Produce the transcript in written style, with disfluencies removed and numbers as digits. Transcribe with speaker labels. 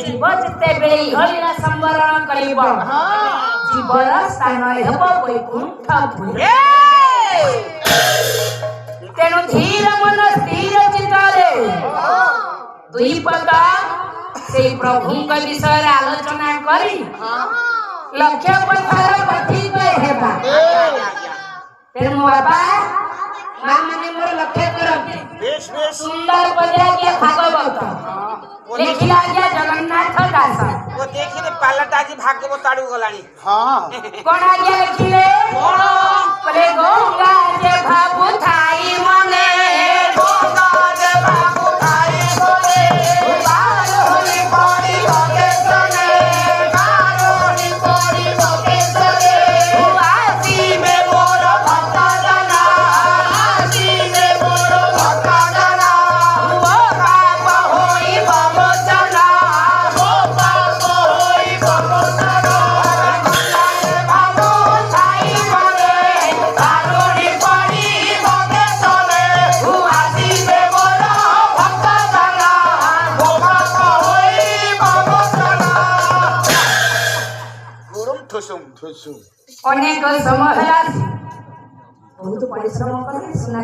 Speaker 1: जीव जितेबेले हरिला संवरण करिब जीवर स्थान हेब वैकुंठपुरी तेणु धीर मन स्थिर चित्तरे दुई पद से प्रभु विषय आलोचना करी लक्ष्य पथर पथित हेबा तेणु बाबा मां माने मोर लक्ष्य करते सुंदर बजा के भागवत देखिला गया जगन्नाथ दास
Speaker 2: वो देखिले पालटा जी भागवत आडू गलानी
Speaker 1: हां कोन आगे लिखिले कोन बोले गंगा जे भाबु थाई मने गंगा जे भाबु थाई मने बाल होली पड़ी लगे सने बाल होली पड़ी लगे सने आसी में मोर भक्त जना आसी में मोर भक्त जना वो पाप होई बमोचना वो पाप होई बमोचना भाबु थाई मने बालोड़ी पड़ी लगे सने आसी में मोर भक्त जना वो पाप होई बमोचना
Speaker 2: गुरुम ठुसुम
Speaker 1: अनेक समय बहुत परिश्रम करे सुना